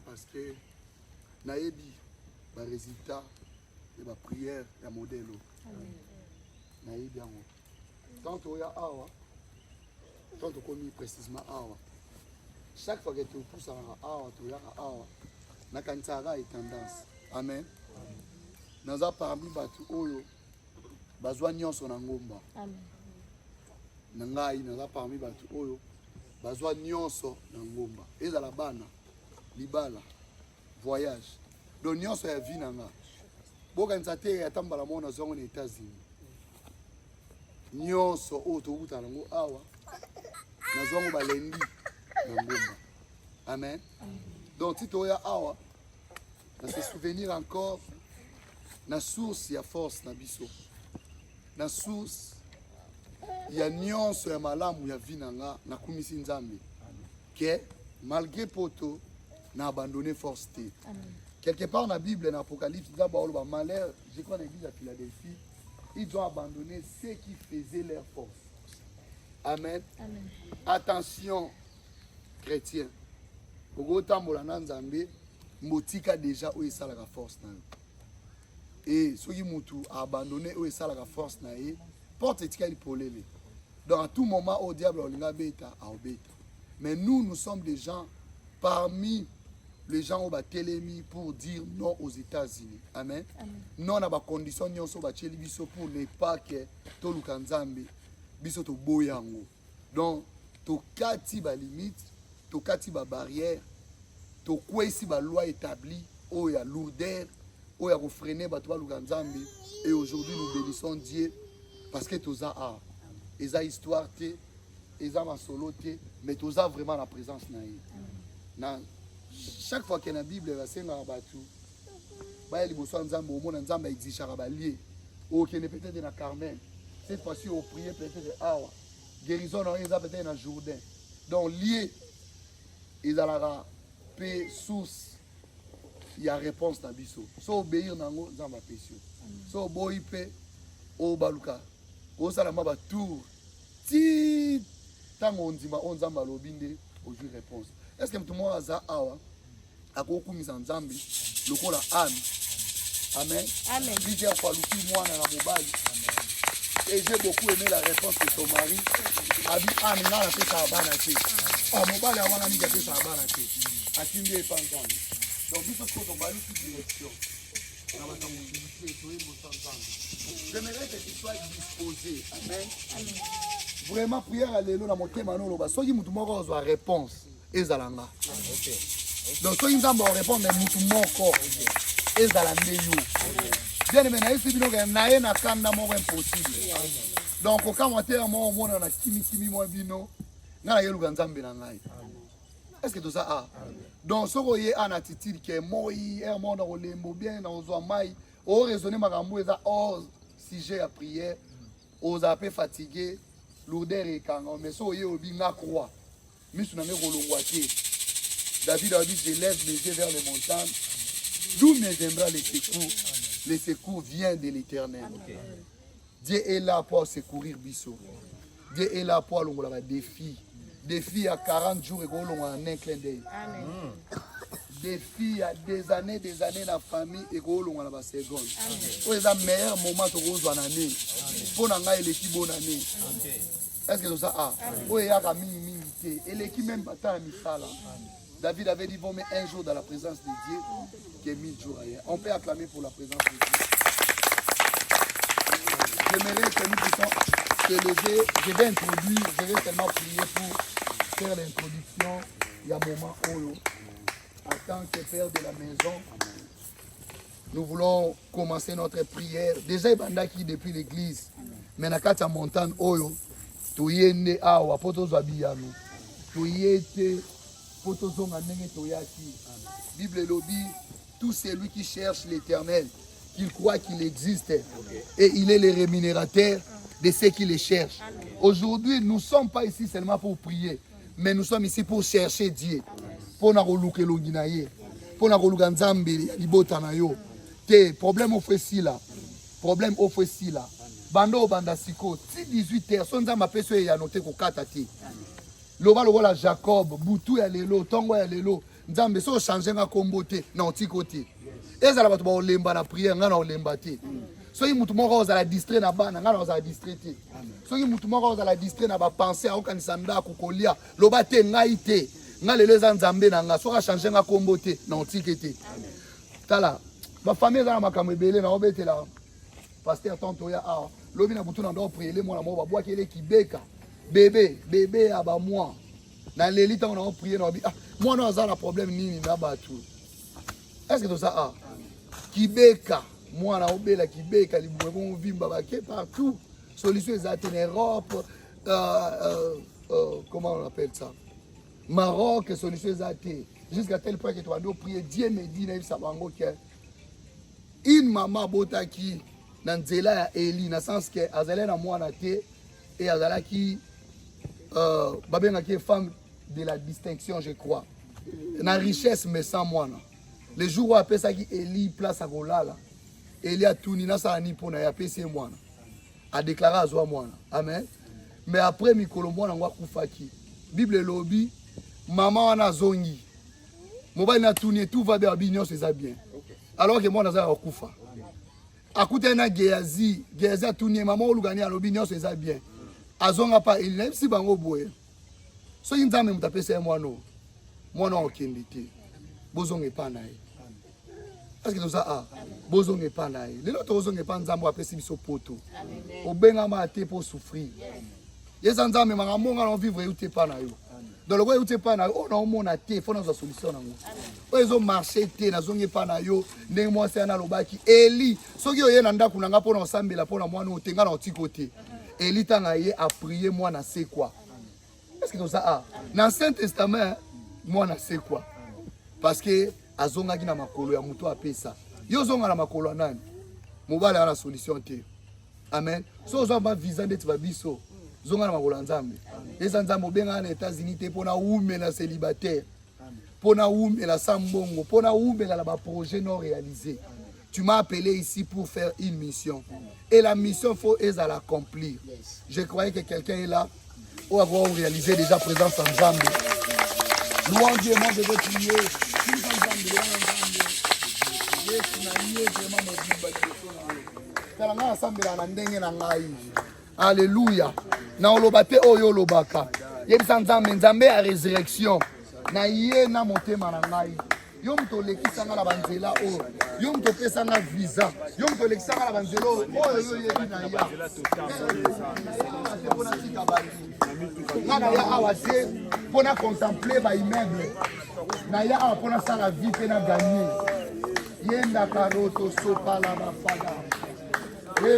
Parce que naebi ba résultat de ba prière ya modèle naebi yango tant oya awa tant komi précisément awa chaque fois que tu pousses awa tu ya awa na kantsara et tendance amen naza parmi batu oyo bazwa nyonso na ngomba amen na ngai naza parmi batu oyo bazwa nyonso na ngomba ezala bana libala voyage donc nyonso ya vie nanga bokanisa te atambala mona zongo na États-Unis nyonso oyo tokuta nango awa na zongo balendi na ngomba amen donc si toya awa na se souvenir encore na source ya force na biso na source ya nyonso ya malamu ya vie nanga na kumisi nzambe que malgré poto n'a abandonné force. Quelque part dans la Bible, dans l'Apocalypse, dans malheur, je crois dans l'église à Philadelphie, ils ont abandonné ceux qui faisaient leur force. Amen. Amen. Attention, chrétiens. Pour autant, Nzambe, motika déjà où est la force. Et ceux qui ont abandonné où est la force, porte tika pour les. Donc à tout moment, au diable, on a bêta, mais nous sommes des gens parmi les gens qui ont télémis pour dire non aux États-Unis. Amen. Amen. Non à la condition pour ne pas que tout le Kanzambi biso to boyango. Donc to kati ba limite, to kati ba barrière, to kwesi ba loi établie, o ya lourdeur, o ya freiner ba toi le Kanzambi. Et aujourd'hui nous bénissons Dieu parce que tous a eza histoire te, eza ma solo te, mais tous a vraiment la présence na. Chaque fois qu'il y a une Bible, il y a un bateau. Il y a un exige à lier. Ou qui est peut-être dans Carmel. Cette fois-ci, on prie peut-être à Awa. Guérison, il y a peut-être dans Jourdain. Donc, lié, il y a la paix, source. Il y a réponse dans Bisso. So obéir dans ma péché. So boipe, au baluka. Au salama tour. Si tant on dit, on zamba lobinde, au jour réponse. Est-ce que tout le monde a awa a beaucoup mis en zambi le col Anne amen amen Lydia Faluki moi na mobile et j'ai beaucoup aimé la réponse de son mari a dit Anne na la fait ça banaté ah mobile a wana ni fait ça banaté a kimbe pas ensemble donc il faut que on va aller sur direction na ba tamulité to imo ensemble j'aimerais que tu sois disposé amen amen vraiment prière à l'élo na motema no loba soki mutu moko ozwa réponse ezalanga. Okay. Donc soki nzambe répondre mutu moko ezala ndeyo. Bien aimé na yesu bino na ye na kanda moko impossible. Donc au commentaire mo mona na kimi mo bino na yeluka nzambe na ngai. Est-ce que tout ça a? Donc soko ye ana attitude que moi er mo na olembo bien na ozwa mai o raisonner makambo eza hors sujet à prière aux appels fatigués lourdeur et kanga mais so ye obinga croix. David a dit, je lève les yeux vers les montagnes. D'où me viendra les secours? Les secours viennent de l'Éternel. Okay. Dieu est là pour secourir Bissot. Dieu est là pour le défi. Défi à 40 jours et en un clin d'œil. Défi à des années dans la famille et en la seconde. C'est le meilleur moment pour en année. Pour l'équipe bonne année. Est-ce que ça a? Oui, il y a et l'équipe même pas misala. David avait dit, bon, mais un jour dans la présence de Dieu, qui est 1000 jours ailleurs. On peut acclamer pour la présence de Dieu. J'aimerais que nous puissions se lever. Je vais introduire, je vais seulement prier pour faire l'introduction. Il y a un moment où, en tant que père de la maison, nous voulons commencer notre prière. Déjà, il y a qui depuis l'église. Mais dans la montagne, tu y es awa, poto abiyano. Tu y es poto zonganenge toyaki. Bible le dit, tout celui qui cherche l'Éternel, qu'il croit qu'il existe, et il est le rémunérateur de ceux qui le cherchent. Aujourd'hui, nous ne sommes pas ici seulement pour prier, mais nous sommes ici pour chercher Dieu. Pour nous relouquer l'onginaye, pour nous relouquer Nzambe, libotanayo. Te problème au fait là, problème au fait là. Bando bandasiko, si 18h, son Nzambe appelle ceux qui a noté qu'on katati. Loba loba Jacob, Boutou ya lelo, Tongo ya lelo. Nzambe so changer nga kombote na otikote. Ezala bato ba olemba na prière nga na olemba te. So yi mutu moko ozala distrait na bana nga na ozala distrait te. So yi mutu moko ozala distrait na ba penser a okanisa ndako kolia. Loba te ngai te. Nga lelo eza Nzambe na nga so ka changer nga kombote na otikete. Tala ba famille ezala makambo ebele na obetela. Pasteur tonto ya a lobi na butu na ndo prier le mwana mo ba bwa kele kibeka. Bébé à bas moi. Dans l'élite, on a prié, on a dit, ah, moi, on a un problème, ni tout. Est-ce que tout ça a? Kibeka, moi, on a oublié la Kibeka, les bourrons vivent partout. Solution est en Europe, comment on appelle ça? Maroc, solution est jusqu'à tel point que tu vas nous prier, Dieu me dit, une maman botaki, dans Zela Eli, dans le sens que Azalé na moi, et Azala qui est femme de la distinction, je crois. La richesse, mais sans moi. Le jour où après ça, Eli place à Golala, Eli a tout nina sa ni pona ya pese moi. A déclaré à Zoa moi. Amen. Mais après Mikolo moi na kufaki. Bible lobby, maman ana zongi. Mobile na tout va bien, bignon c'est ça bien. Alors que moi na kufa. Akute na Geazi a tout maman olugani a bignon c'est ça bien. Azonga pa il même si bango boye. So Nzambe mutapesa mwana okendite. Bozonge pa na ye. Est-ce que tout ça a bozonge pa na ye. Lelo to bozonge pa Nzambe apesi biso poto. Obenga ma te pour souffrir. Yesa Nzambe mangamonga na vivre ute pa na yo. Dans le ute pa na yo, on mona te fona za solution nango. Ozo marcher te na zonge pa na yo, ndenge moi c'est na lobaki Eli. Soki oye na ndako na nga pona osambela pona mwana otenga na otikote. Eli tanga ye a prié moi na c'est quoi? Est-ce que tout ça a? Dans l'Ancien Testament, moi na c'est quoi? Parce que azonga ki na makolo ya muto apesa. Yo zonga na makolo nani? Mobala ya la solution te. Amen. So zo ba visa ndeti ba biso. Zonga na makolo Nzambe. Eza Nzambe benga na États-Unis te pona ume la célibataire. Pona ume la sambongo, pona ume la ba projet non réalisé. Tu m'as appelé ici pour faire une mission. Et la mission, il faut l'accomplir. Je croyais que quelqu'un est là pour avoir réalisé déjà présence en Nzambe. Louange Dieu, moi je veux prier. Alléluia. Na olobate oyo lobaka. Yebisa Nzambe a résurrection. Na ye na motema na ngai. Yo mto lekisanga na banzela o. Yo mto pesanga visa. Yo mto lekisanga na banzela o. Yo yebi na ya. Na ya awase pona contempler ba immeuble. Na ya awa pona sala vie pe na gagner. Yenda karoto sopa la bafada. El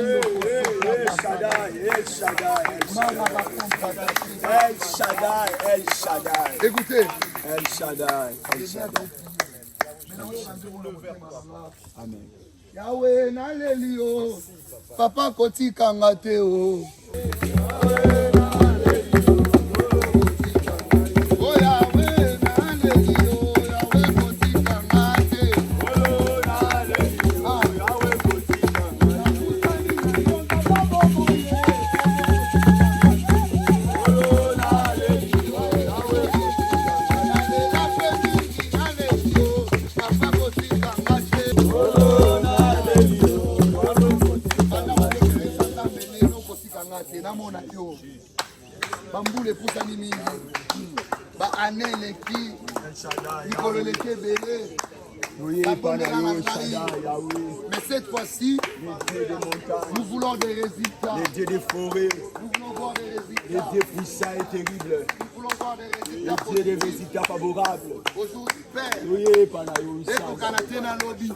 Shaddai. Écoutez. El Shaddai. Amen. Yahweh nalelio. Papa kotika ngate o. Bambule poussani mingi. Ba anele ki Nicolo Leke Bélé. Mais cette fois-ci, nous voulons des résultats. Les dieux des forêts, Nous voulons voir des résultats. les dieux puissants et terribles, Nous voulons voir des les résultats. dieux des résultats favorables. Aujourd'hui, Père, Oui, Panayo, eko kanate na lobby.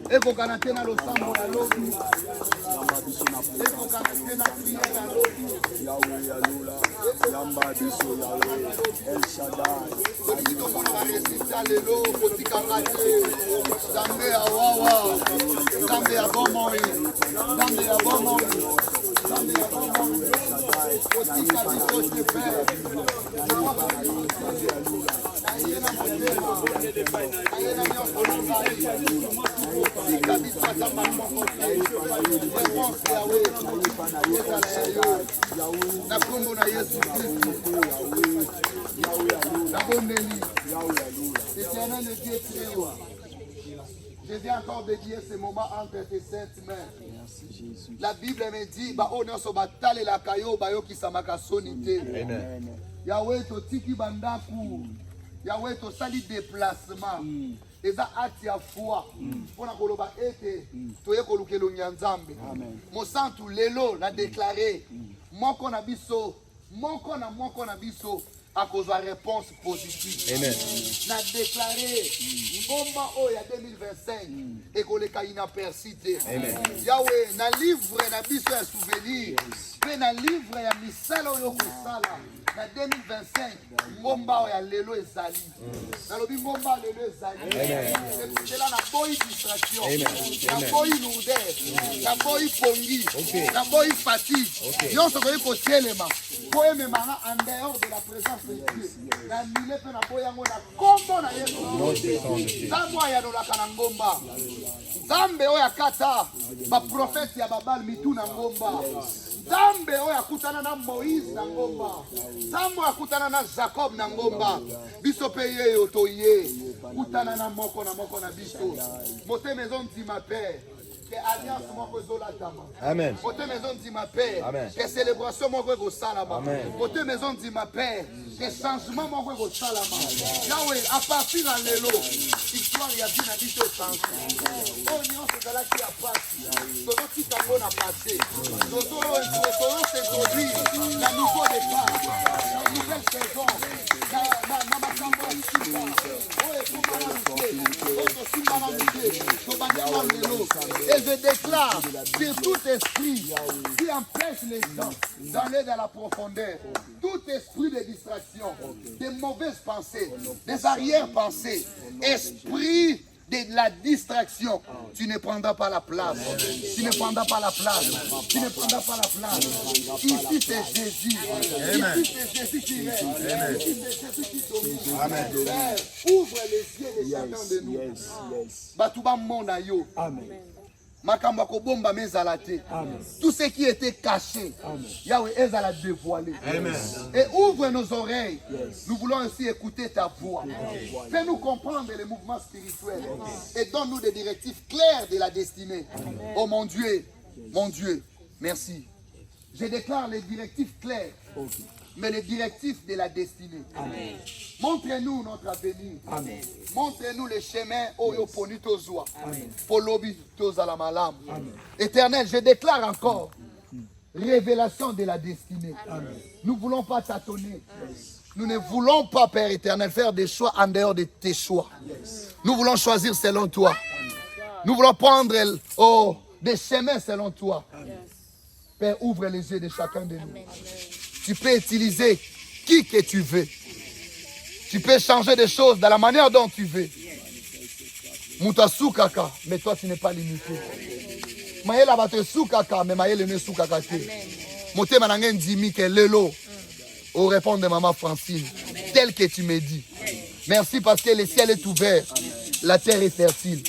Eko kanate na losambo na lobby. Eko kanate na prière na lobby. Yahweh, Yalola, Yamba, Biso, Yahweh, El Shaddai. Soki tomona ba résultat lelo kotikanga te. Nzambe ya wawa. Nzambe ya bomoi. Nzambe ya bomoi. Nzambe ya bomoi. Kotika biso te Père. Ayena motema. Ayena nyonso na ngai. Tika biso ata moko te. Réponse Yahweh. Ezala ya yo. Na kombo na Yesu Kristo. Nabondeli. Éternel le Dieu très haut. Je viens encore dédier ce moment entre tes saintes mains. La Bible me dit, ba onyoso batale la kayo bayo kisamaka sonité. Yahweh totiki bandaku. Yahweh tosali déplacement. Eza ati ya foi. Pona koloba ete toye kolukelo nyanzambe. Mosantu lelo na déclaré moko na biso, moko na biso. À cause de la réponse positive. Amen. N'a déclaré Ngomba Oya 2025 et qu'on les caïna persité. Yahweh, na livre na biso ya souvenir. Mais na livre ya misala oyo kosala. Na 2025 Ngomba Oya lelo ezali. Na lobi Ngomba lelo ezali. C'est là na boy distraction. Na boy lourdeur. Na boy pongi. Na boy fatigue. Yonso koyi kotelema. Poème mara en dehors de la présence. Na mile pe na boyango na kombo na Yesu. Zambo ya dolaka na ngomba. Zambe oya kata ba prophète ya babal mitu na ngomba. Zambe oya kutana na Moïse na ngomba. Zambo ya kutana na Jacob na ngomba. Biso pe ye otoye. Kutana na moko na biso. Mote maison dit ma père. Que alliance moko zola tama. Amen. Côté maison dit ma père. Amen. Que célébration moko go salama. Amen. Côté maison dit ma père. Que changement moko go salama. Yahweh, à partir de l'élo, histoire ya bien habité au sens. Oh non, c'est là qui a passé. Todo qui t'a a passé. Todo s'introduit la nouveau départ. La nouvelle saison. Na makambo ya sika. Oh et je déclare que tout esprit qui empêche les gens d'aller dans la profondeur, tout esprit de distraction, de mauvaises pensées, des arrière-pensées, esprit de la distraction, tu ne prendras pas la place. Tu ne prendras pas la place. Tu ne prendras pas la place. Ici c'est Jésus. Ici c'est Jésus qui règne. Ici c'est Jésus qui domine. Amen. Père, ouvre les yeux de chacun de nous. Batuba mona yo. Makambo kobomba mezala te. Tout ce qui était caché, Yahweh ezala dévoilé. Et ouvre nos oreilles. Nous voulons aussi écouter ta voix. Fais-nous comprendre les mouvements spirituels et donne-nous des directives claires de la destinée. Oh mon Dieu, merci. Je déclare les directives claires, mais les directives de la destinée. Montre-nous notre avenir. Montre-nous les chemins Oyoponi Tozwa. Polobi Tozalamalam. Éternel, je déclare encore révélation de la destinée. Nous ne voulons pas tâtonner. Nous ne voulons pas, Père éternel, faire des choix en dehors de tes choix. Nous voulons choisir selon toi. Nous voulons prendre des chemins selon toi. Père, ouvre les yeux de chacun de nous. Tu peux utiliser qui que tu veux. Tu peux changer des choses dans la manière dont tu veux. Mouta soukaka, mais toi tu n'es pas limité. Maëla va te soukaka, mais Maëla ne soukaka te. Moté manangen dimi ke lelo. Au répondre de maman Francine, tel que tu me dis. Merci parce que le ciel est ouvert, la terre est fertile.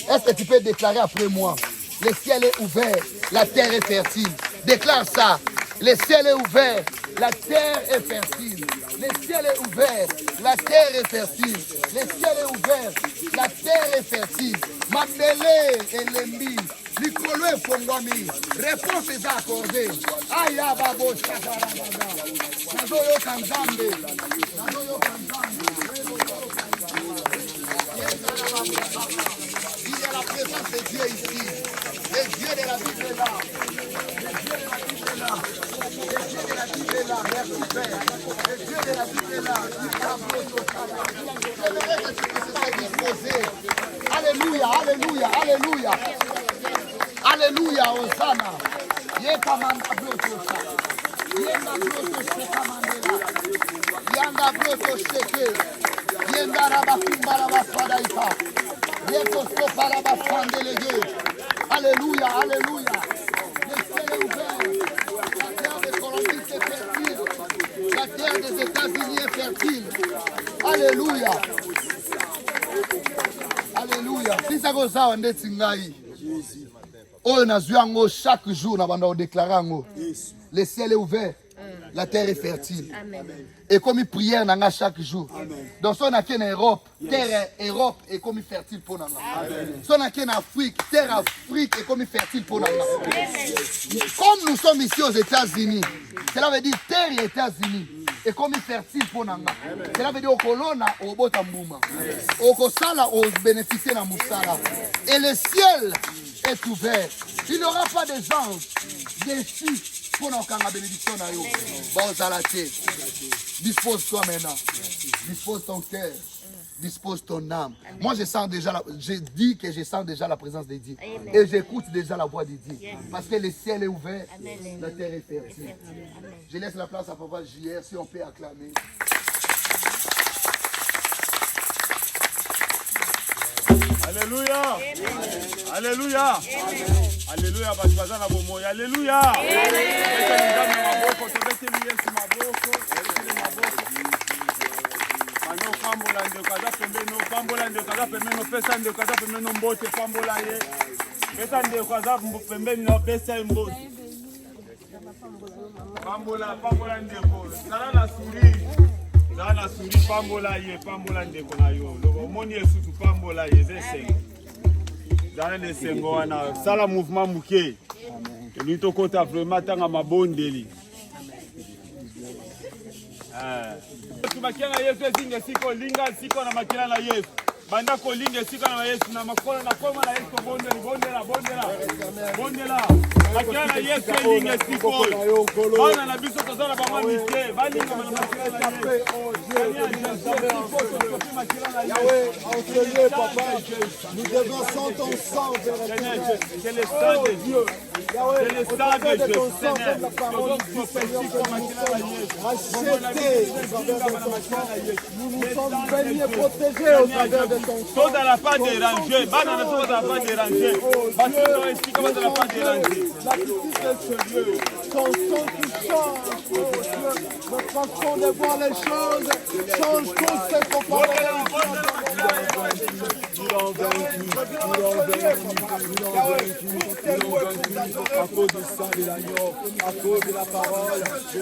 Est-ce que tu peux déclarer après moi? Le ciel est ouvert, la terre est fertile. Déclare ça. Le ciel est ouvert, la terre est fertile. Le ciel est ouvert, la terre est fertile. Le ciel est ouvert, la terre est fertile. Mabele et Lembi, Nicolo et Fongwami, réponse est accordée. Aya babo chakarabada. Nazoyo kanzambe. Nazoyo kanzambe. Alléluia, alléluia. Alléluia, Hosanna. Yekamanda blotosa. Yenda blotosa kamandela. Yanda blotosheke. Yenda rabakumba rabasadaika. Yekoskopa rabasandelege. Alléluia, alléluia. Le ciel est ouvert. La terre de Colombie est fertile. La terre des États-Unis est fertile. Alléluia. Alléluia. Si ça goes out and it's ngai. Oh, nazuango chaque jour na banda déclarer ngo. Le ciel est ouvert. La terre est fertile. Amen. Et comme il prière nanga chaque jour. Donc si on a qu'en Europe, terre Europe est comme fertile pour nanga. Si on a qu'en Afrique, terre Afrique est comme fertile pour nanga. Comme nous sommes ici aux États-Unis, cela veut dire terre et États-Unis est comme fertile pour nanga. Cela veut dire au colonna au botambuma. Au kosala au bénéficier na musala. Et le ciel est ouvert. Il n'y aura pas de gens déçus pour nous faire la bénédiction. Dispose-toi maintenant. Dispose ton cœur. Dispose ton âme. Moi, je dis que je sens déjà la présence de Dieu. Et j'écoute déjà la voix de Dieu. Parce que le ciel est ouvert, la terre est fertile. Je laisse la place à Papa JR si on peut acclamer. Alléluia. Alléluia. Alléluia. Bashbazana bomoya. Alléluia. Ano pambola ndio kaza pembeni, pambola ndio kaza pembeni, pesa ndio kaza pembeni, mbote pambola ye. Pesa ndio kaza pembeni na pesa mbote. Pambola ndio ko. Sala na suri. Zana suri pambola ye, pambola ndeko na yo. Lobo moni esutu pambola ye zesengo. Zana de sengo wana sala mouvement muke. Amen. Elito kota vraiment tanga mabondeli. Tumakia na Yesu ezinge siko linga siko na makila na Yesu. Banda ko linga siko na Yesu na makola na koma na Yesu bondela. Makila na Yesu linga siko. Bana na biso tozala ba mwa miske, balinga na makila na Yesu. Yahweh, en ce lieu, papa, nous déversons ton sang vers le Seigneur. C'est le sang de Dieu. Yahweh, c'est le sang de Dieu. Seigneur, la parole du Seigneur que nous sommes rachetés au travers de ton sang. Nous nous sommes bénis et protégés au travers de ton sang. Tout dans la part dérangée. Bana na tout dans la part dérangée. Parce que nous explique comment dans la part dérangée. La justice de ce lieu. Ton sang qui change, oh Dieu, notre façon de voir les choses change tout ce qu'on parle. À cause du sang de l'agneau, à cause de la parole, de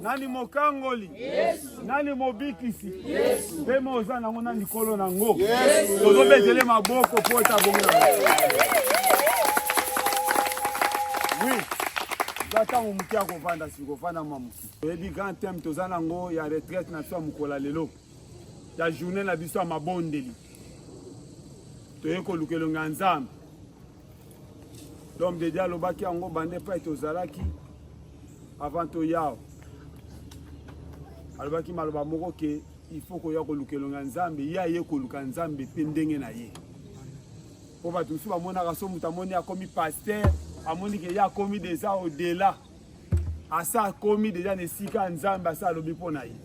Nani mokangoli, nani mobikisi, pema oza nango na nikolo nango. Tozo betele maboko po etabonga. Oui, zata muki akovanda sikovanda mamuki. Ebi grand thème toza nango ya retraite na so mukola lelo. Ya journée na biso mabondeli. Toyeko lukelo nganzambe. L'homme de Dieu alobaki yango bande pa etozalaki avant toyao. Alobaki maloba moko ke il faut koya kolukelo nzambe ya ye koluka nzambe pe ndenge na ye. Po batu su bamona ka so mutamoni akomi pasteur, amoni ke ya komi déjà au-delà. Asa komi déjà ne sika nzambe asa alobi pona ye.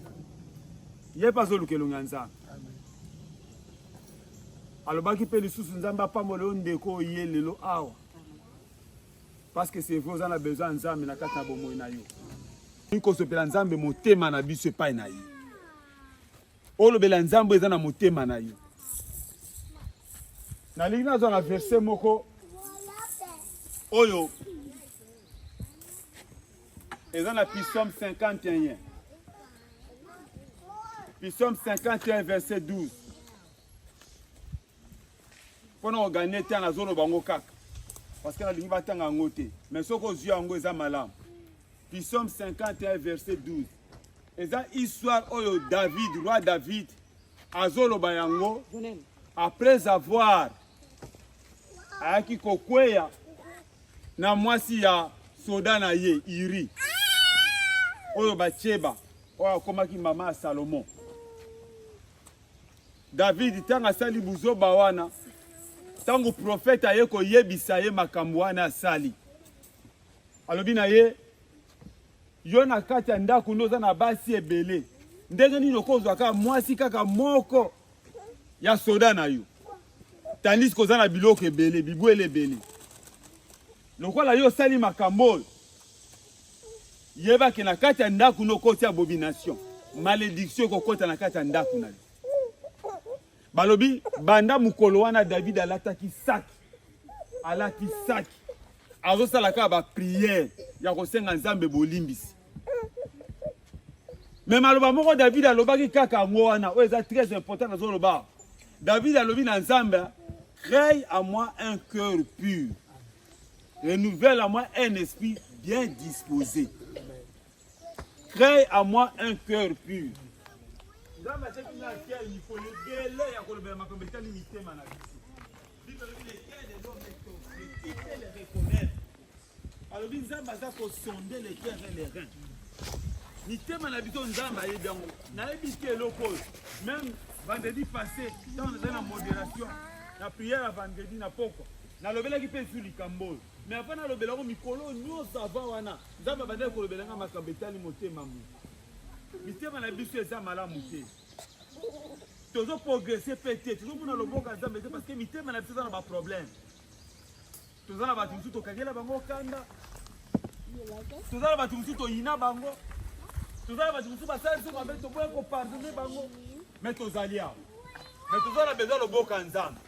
Ye pas olukelo nzambe. Alobaki pe lisusu nzambe apamole ndeko ye lelo awa. Parce que c'est vrai, on a besoin de nzambe na kati na bomoi na yo. Nko sopela nzambe motema na biso epai na ye. Olobela nzambe eza na motema na yo. Na lingi nazo na verset moko oyo eza na Psaume 51. Psaume 51 verset 12. Pona ogane te na zolo bango kaka. Parce que la ligne va t'en angoter. Mais ce qu'on dit en gros, c'est malam. Psaume 51, verset 12. Et ça, histoire de David, roi David, Azolo Bayango, après avoir aki kokweya na mwasi ya soda na ye iri. Oyo bacheba, oyo komaki mama Salomon. David tanga sali buzo bawana. Tango prophète aye ko yebisa ye makambo wana asali. Alobi na ye yo na kati ya ndako ndoza na basi ebele. Ndenge nini okozwa ka mwasi kaka moko ya soda na yo. Tandis koza na biloko ebele, bibwele ebele. Lokola yo sali makambo yeba ke na kati ya ndako nokoti ya abomination. Malédiction kokota na kati ya ndako na yo. Balobi banda mukolo wana David alataki saki. Alati saki. Azo salaka ba prière ya kosenga nzambe bolimbisi. Mais maloba moko David alobaki kaka ngo wana o eza très important na zoloba. David alobi na nzambe, crée à moi un cœur pur. Renouvelle à moi un esprit bien disposé. Crée à moi un cœur pur. Nzamba teki na kia il faut le délai ya kolobela makambo etali mitema na biso. Bible dit les cœurs des hommes est tombé, qui peut les reconnaître. Alors Nzamba za ko sonder les cœurs et les reins. Mitema na biso Nzamba yebi yango. Na yebi ke loko même vendredi passé dans la modération la prière à vendredi na poko. Na lobela ki pe sur likambo. Mais après na lobela ko mikolo nyonso ava wana. Nzamba bande ko lobela nga makambo etali motema mu. Mitema na biso eza malamu te. Tozo progresser peut-être. Tozo mona loboka Nzamba parce que mitema na biso za na problème. Tozo na batu musu to kagela bango kanda. Tozo na batu musu to yina bango. Tozo na batu musu basala so mabe to boye ko pardonner bango. Mais tozali awa. Mais tozo na besoin loboka Nzamba.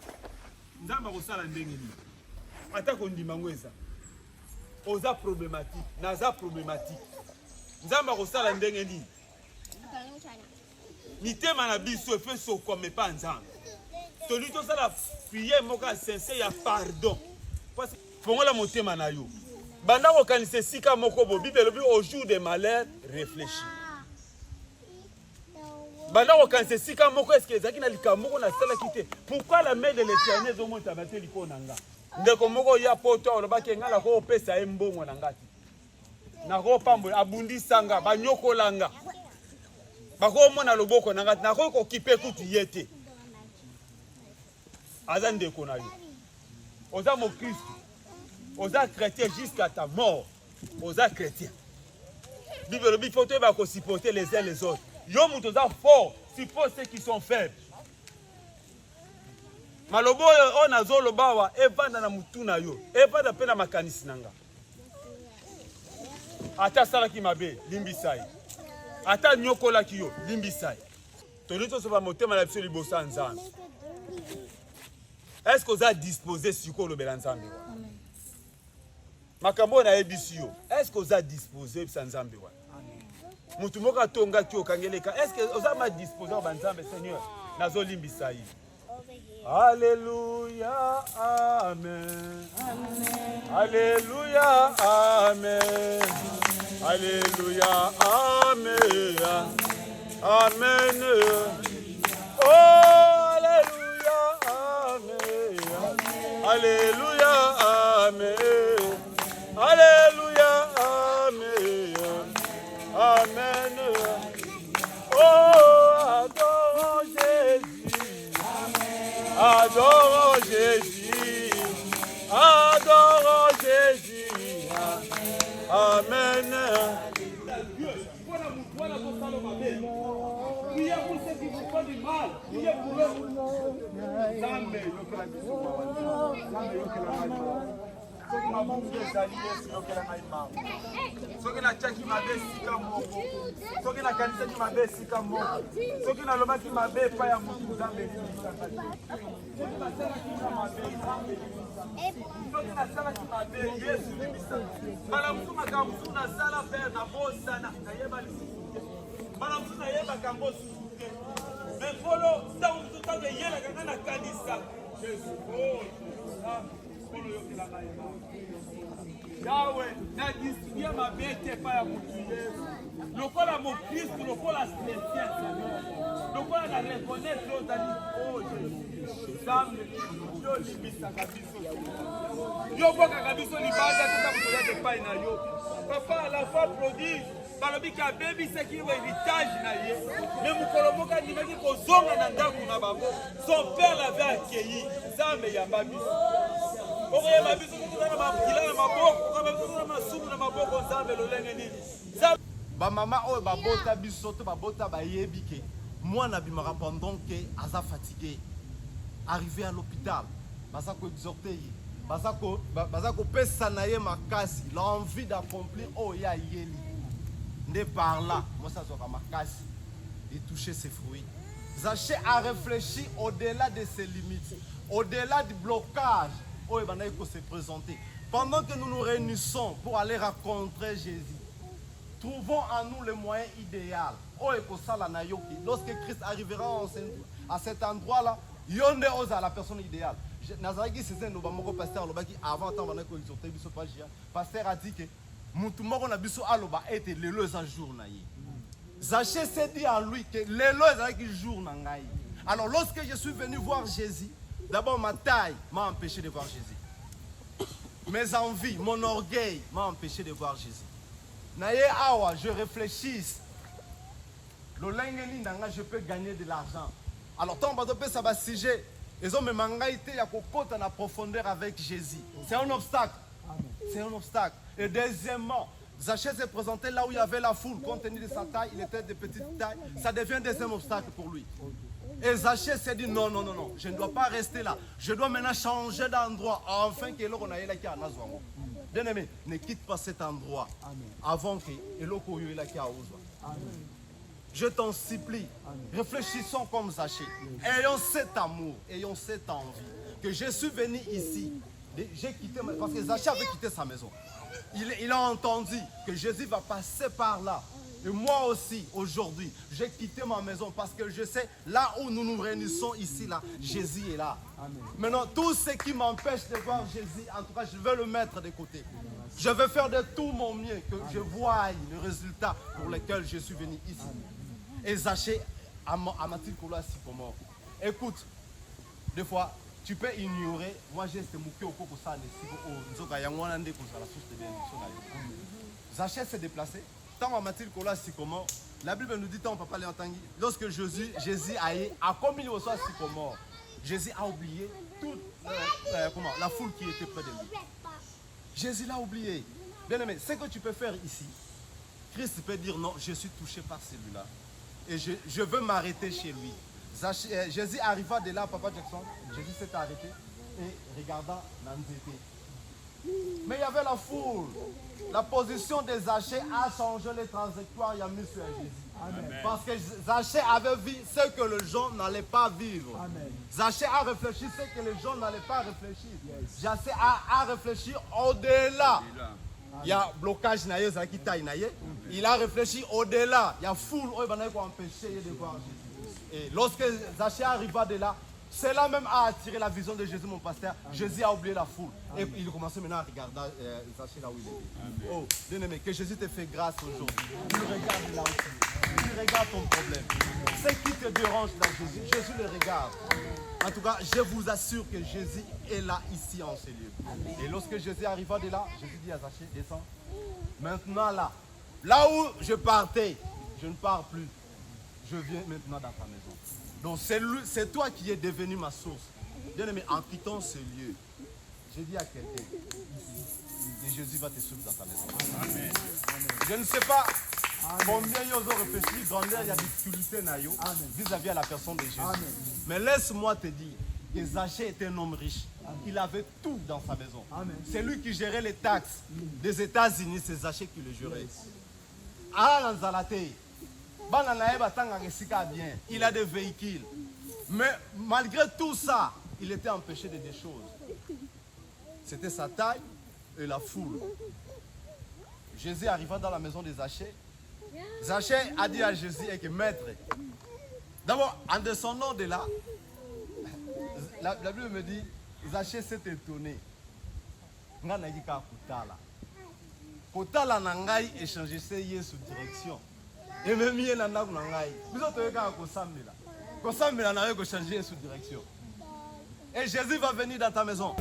Nzamba ko sala ndenge ni. Ata ko ndima ngweza. Oza problématique, naza problématique. Nzamba ko sala ndenge ni. Mitema na biso efe soko mais pas Nzamba. Toli to sala prière moka sincère ya pardon. Parce fongola motema na yo. Banda ko kanise sika moko bo Bible lobi au jour des malheurs réfléchis. Banda ko kanise sika moko est-ce que ezaki na likambo na sala kité. Pourquoi la main de l'Éternel zo monta bateli ko nanga. Ndeko moko ya poto olobaki ngala ko pesa embongo na ngati. Na ko pambo abundi sanga banyokolanga. Bako mona loboko na ngati na ko okipe kutu yete. Aza ndeko na yo. Oza mo Christ. Oza chrétien jusqu'à ta mort. Oza chrétien. Bible il faut te supporter les uns les autres. Yo muto za fort, suppose ceux qui sont faibles. Malobo on azolo bawa evanda na mutu na yo. Evanda pe na makanisi nanga. Ata sala ki mabe limbisai. Ata nyokola ki yo limbisai. Tonito so ba motema na biso libosa Nzambe. Est-ce que vous êtes disposé sur le Nzambe? Amen. Makambo na ebisi yo. Est-ce que vous êtes disposé sur Nzambe? Amen. Mutu moka tonga ki okangeleka. Est-ce que vous êtes disposé au Nzambe Seigneur? Nazo limbisa yi. Alléluia, amen. Amen. Alléluia, amen. Alléluia, amen. Amen. Oh, alléluia, amen. Alléluia, amen. Alléluia, amen. Amen. Oh, adore Jésus. Adore Jésus. Adore Jésus. Amen. Priez pour ceux qui vous font du mal. Priez pour eux. Soki na chaki mabe sika moko. Soki na kanisa ki mabe sika moko. Soki na loma ki mabe pa ya mutu Nzambe libisa. Soki na sala ki mabe Nzambe libisa. Soki na sala ki mabe Yesu libisa. Bala mutu makambu na sala père na bosa na yeba lisike. Bala mutu na yeba kambo suke. Mais polo tangu mutu tangu yela kanga na kanisa. Jésus oh polo yoki la maema. Yahweh, na distribuer ma bête pas à mouiller. Le col à mon Christ, le col à chrétien, le col à reconnaître l'autre ami. Oh Jésus, Sam, yo limite à Kabiso. Yo boka Kabiso ni banda tout ça pour te payer na yo. Papa, la femme prodige. Balobi ka baby c'est qui va héritage na ye. Mais mon kolomoka ni maki ko zonga na ndaku na bango. Son père l'avait accueilli. Sam ya babiso. Oye babiso kuna mabila na maboko, kama kuna masumu na maboko Nzambe lolenge nini. Ba mama oyo babota biso to babota bayebi ke mwana bimaka pendant que aza fatigué. Arrivé à l'hôpital, baza ko exhorter yi. Baza ko pesa na ye makasi, l'envie d'accomplir oya yeli. Nde par là, moi ça zoka makasi et toucher ses fruits. Zaché à réfléchir au-delà de ses limites, au-delà du blocage. Oh, il faut se présenter. Pendant que nous nous réunissons pour aller rencontrer Jésus, trouvons en nous le moyen idéal. Oh, lorsque Christ arrivera à cet endroit-là, yonde osa la personne idéale. Nazaraki c'est un nouveau pasteur avant tant qu'on exhorté biso pasteur a dit que mutu moko na biso aloba était le jour na ye. Zachée s'est dit en lui que l'élo est qui jour nangai. Alors lorsque je suis venu voir Jésus, d'abord ma taille m'a empêché de voir Jésus. Mes envies, mon orgueil m'a empêché de voir Jésus. Naye awa, je réfléchis. Je peux gagner de l'argent. Alors tant que ça va sujet, ils ont me mangaïté à côté en profondeur avec Jésus. C'est un obstacle. C'est un obstacle. Et deuxièmement, Zachée s'est présenté là où il y avait la foule. Compte tenu de sa taille, il était de petite taille. Ça devient un deuxième obstacle pour lui. Et Zachée s'est dit non, non, non, non, je ne dois pas rester là. Je dois maintenant changer d'endroit. Enfin que l'on aille là qui a Nazouamo. Bien aimé, ne quitte pas cet endroit avant que l'on aille là qui a Nazouamo. Je t'en supplie, réfléchissons comme Zachée. Ayons cet amour, ayons cette envie. Que je suis venu ici. J'ai quitté, parce que Zachée avait quitté sa maison. Il a entendu que Jésus va passer par là. Et moi aussi, aujourd'hui, j'ai quitté ma maison parce que je sais, là où nous nous réunissons ici, là, Jésus est là. Amen. Maintenant, tout ce qui m'empêche de voir Jésus, en tout cas, je vais le mettre de côté. Je vais faire de tout mon mieux que je voie le résultat pour lequel je suis venu ici. Et Zachée à Mathilde Kola Sycomore. Écoute, des fois, tu peux ignorer. Moi, j'ai ce mouké au coco ça. Zachée s'est déplacé. Tant à Mathilde Kola Sycomore, la Bible nous dit tant papa Léon-Tanguy, lorsque Jésus a commis le soir Sycomore, Jésus a oublié toute la foule qui était près de lui. Jésus l'a oublié. Bien aimé, ce que tu peux faire ici, Christ peut dire non, je suis touché par celui-là. Et je veux m'arrêter chez lui. Jésus arriva de là, Papa Jackson, Jésus s'est arrêté et regarda Nanzété. Mais il y avait la foule. La position de Zachée a changé les trajectoires, il y a mis sur Jésus. Amen. Parce que Zachée avait vu ce que les gens n'allaient pas vivre. Amen. Zachée a réfléchi ce que les gens n'allaient pas réfléchir. Yes. Zachée a réfléchi au-delà. Il y a blocage, il a réfléchi au-delà. Il y a foule qui va empêcher de voir Jésus. Et lorsque Zachée arriva de là, cela même a attiré la vision de Jésus, mon pasteur. Jésus a oublié la foule. Et il commençait maintenant à regarder Zachée là où il est. Oh, bien aimé, que Jésus te fait grâce aujourd'hui. Tu regardes là aussi. Tu regardes ton problème. Ce qui te dérange là, Jésus le regarde. En tout cas, je vous assure que Jésus est là, ici, en ces lieux. Et lorsque Jésus arriva de là, Jésus dit à Zachée, descends. Maintenant là où je partais, je ne pars plus. Je viens maintenant dans ta maison. Donc c'est toi qui es devenu ma source. Bien aimé, en quittant ce lieu, j'ai dit à quelqu'un, et Jésus va te suivre dans ta maison. Amen. Je ne sais pas combien ils ont réfléchi, grandeur, il y a des difficultés vis-à-vis à la personne de Jésus. Amen. Mais laisse-moi te dire que Zachée était un homme riche. Amen. Il avait tout dans sa maison. C'est lui qui gérait les taxes des États-Unis, c'est Zachée qui le gérait. Ah, il a des véhicules. Mais malgré tout ça, il était empêché de des choses. C'était sa taille et la foule. Jésus arriva dans la maison de Zachée. Zachée a dit à Jésus que maître. D'abord, en descendant de là, la Bible me dit, Zachée s'est étonné. Kotala nangai échangeait sous direction. Et même il y a un homme nangai. Nous autres Kosamela n'a pas changer sous direction. Et Jésus va venir dans ta maison.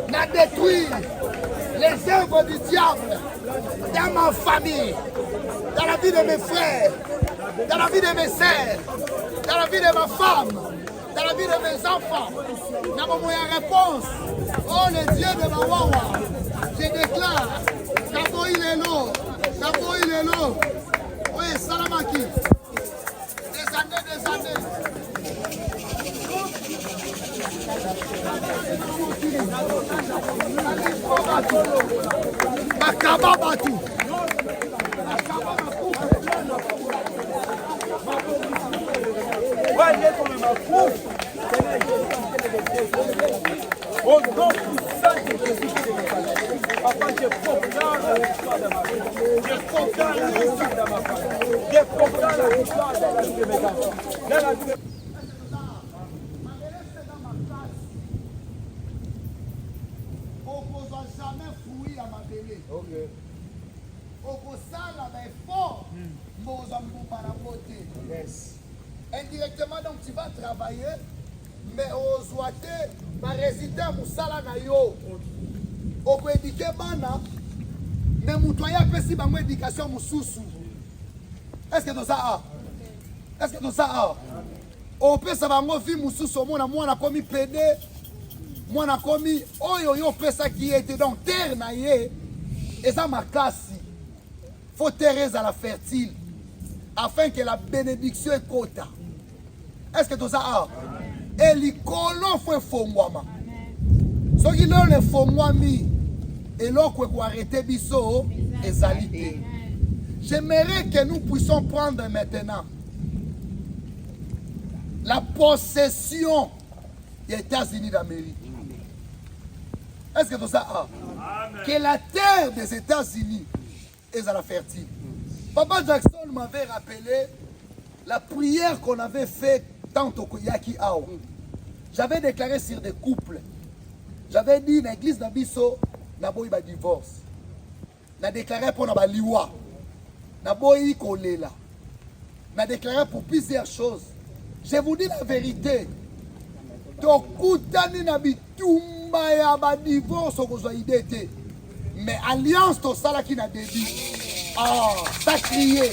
n'a détruit les œuvres du diable dans ma famille, dans la vie de mes frères, dans la vie de mes sœurs, dans la vie de ma femme, dans la vie de mes enfants. Dans mon moyen réponse, oh le Dieu de ma wawa, je déclare, Kabo il est là, Kabo il est là. Oui, Salamaki, des années. Akaba Batu. Au nom puissant de Jésus-Christ, papa, je proclame la victoire de ma vie. Je proclame la victoire de ma famille. Je proclame la victoire de la vie de mes enfants. Jamais fouillé à ma bébé. Au Kosala, mais fort, yes. Indirectement, donc tu vas travailler, mais au Zouate, ma résident Moussala na yo. Au ko éduquer bana, mais moutoya pesi bango éducation mususu. Est-ce que tout ça a? Est-ce que tout ça a? Au pesa bango vie mususu, moi commis PD. Moi na komi oyo yo pesa qui était donc terre na ye eza makasi faut terre à la fertile afin que la bénédiction ekota. Est-ce que tout ça a? Et likolo faut fongwama soki lelo le fongwami eloko ko arrêter biso ezalité. J'aimerais que nous puissions prendre maintenant la possession des États-Unis d'Amérique. Est-ce que tout ça a? Amen. Que la terre des États-Unis est à la fertile. Papa Jackson m'avait rappelé la prière qu'on avait faite tant au Koyaki Ao. J'avais déclaré sur des couples. J'avais dit l'église d'Abisso n'a pas eu de divorce. N'a déclaré pour la liwa. N'a pas eu kolela. N'a déclaré pour plusieurs choses. Je vous dis la vérité. Tokutani na bitumba ya ba divorce okozwa idée te. Mais alliance to sala ki na débit. Ah, ça crié.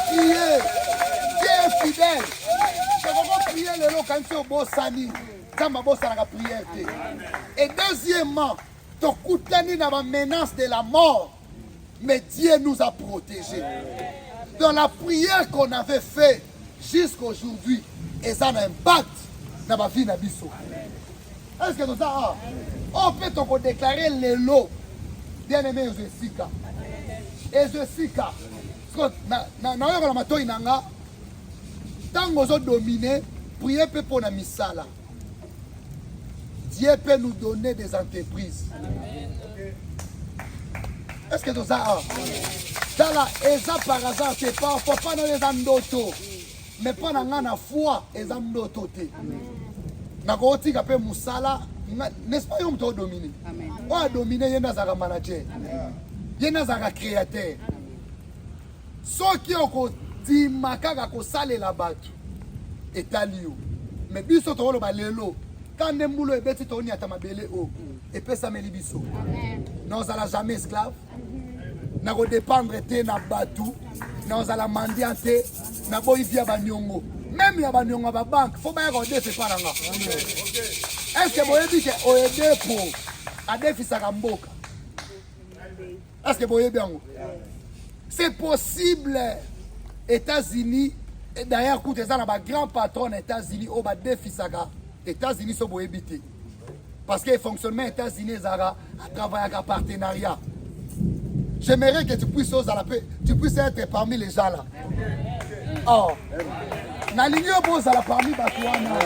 crier. Dieu est fidèle. Je vais prier le lot quand tu es au beau sani. Dans ma bosse à la prière. Et deuxièmement, ton coup de dans la menace de la mort. Mais Dieu nous a protégés. Dans la prière qu'on avait fait jusqu'à aujourd'hui, et ça a un impact dans ma vie. Est-ce que nous avons on peut déclarer les lots bien-aimé Ezesika. Ezesika. Parce que na mato inanga tant que dominer, prier peut pour la misala. Dieu peut nous donner des entreprises. Est-ce que nous avons dans la eza par hasard, c'est pas papa dans les andoto, mais pas dans la foi les andoto te. Na ko tika pe musala, n'est-ce pas yom to dominer. On a dominé yena zaka manager. Yena zaka créateur. Ceux qui ont dit makaka ko sale la batu etalio. Mais biso to lo balelo. Quand nembulo ebeti to ni atamabele o. Et peut ça melibiso. Nous allons jamais esclaves. Nous allons dépendre de na batu. Nous allons mendianter. Nous allons vivre banyongo. Même il y a banyongo à la banque. Faut pas regarder ces parents. Est-ce que vous avez dit que vous avez aidé pour aider fils à Gamboka? Est-ce que vous avez bien? C'est possible. États-Unis, et d'ailleurs, écoutez ça, dans grand patron des États-Unis, au bas des fils à États-Unis sont habiter. Parce que le fonctionnement des États-Unis à travailler en partenariat. J'aimerais que tu puisses être parmi les gens là. Oh, na ligne bozala parmi batouana.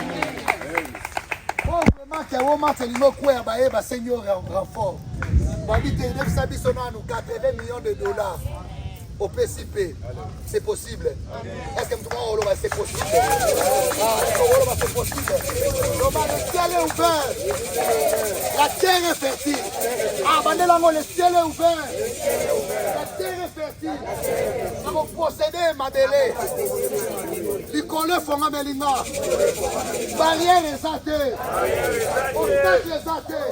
Oh, vraiment que au moment c'est lino quoi ba seigneur renfort. Babite il ça biso na nous 80 millions de dollars au PCP. C'est possible. Est-ce que tu vois c'est possible? Ah, c'est possible. Le ciel est ouvert. La terre est fertile. Ah, bandelango le ciel est ouvert. La terre est fertile. Nous allons posséder ma délai. L'icône fonga melinga. Barrière est athée. Obstacle est athée.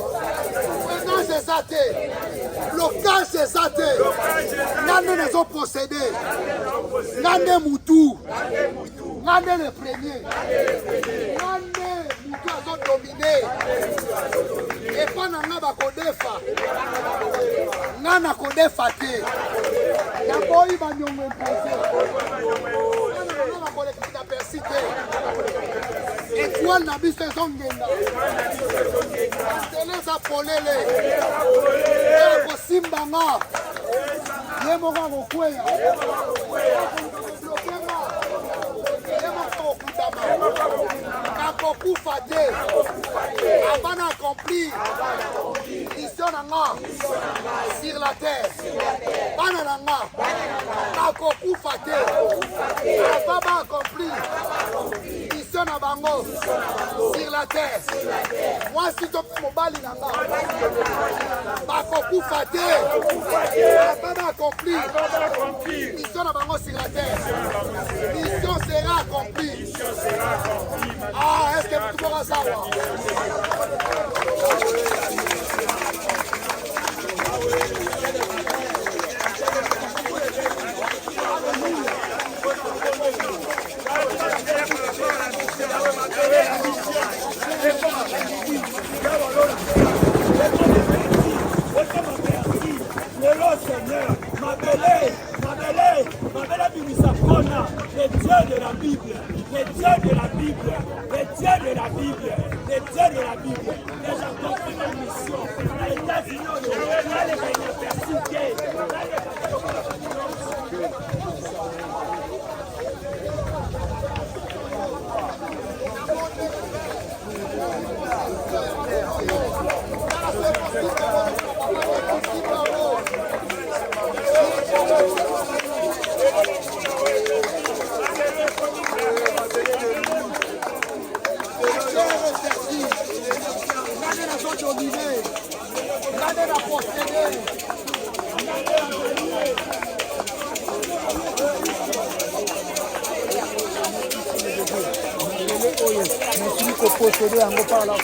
Présence est athée. Blocage est athée. Nande les ont possédés. Nande Moutou. Nande le premier. Nande Moutou a ont dominé. Et pas nanga ba kodefa. Nana kodefa te. Yaboi ba nyongo imposé. Nana ba kolekita persité. Étoile na biso ezongenda. Télé za polele. Eko simbanga. Yemo ngo kweya. Nakokufa te. Avant d'accomplir mission nanga sur la terre. Bana nanga. Nakokufa te. Avant d'accomplir mission na bango sur la terre. Moi si tu peux mobali nanga. Nakokufa te. Avant d'accomplir mission na bango sur la terre. Mission sera accomplie. Ah, est-ce que vous pourrez savoir? Les dieux de la Bible, les dieux de la Bible, les dieux de la Bible, les dieux de la Bible. Déjà compris ma mission. Les États-Unis, on les universités. Posséder en gros par la foi.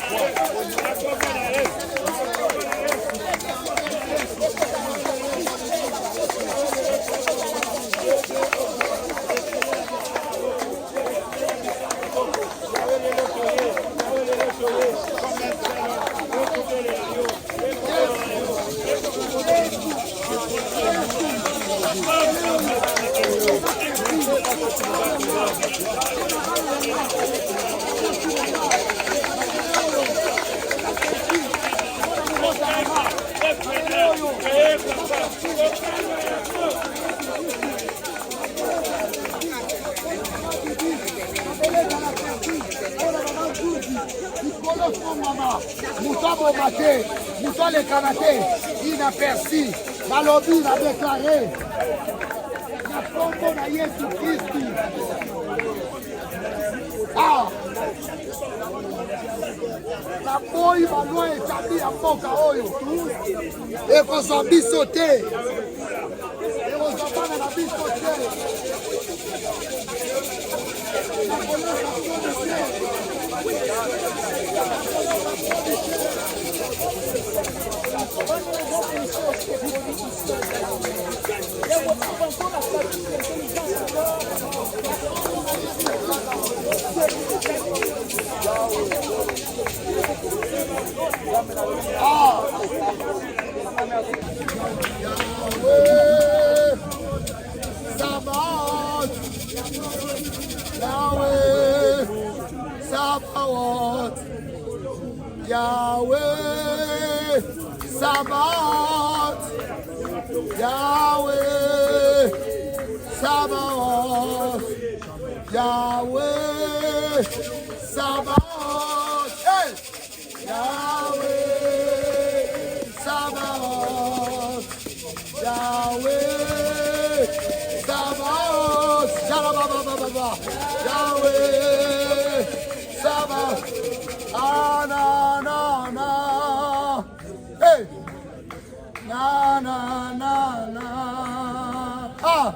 Moutabo Maté, Mouton le Kanaté, il a perçu, la lobby il a déclaré, la combo de Jésus Christ. Ah! La boy va loin et tabi à Poka Oyo. Et qu'on s'en bissoté. Et on s'en va dans la bissoté. Yahweh, Sabaoth, Yahweh, Sabaoth, Yahweh, Sabaoth, hey! Yahweh, Sabaoth, Yahweh, Sabaoth, Yahweh, Sabaoth, ah, na, na, na, hey! Na, na, na, na, ah!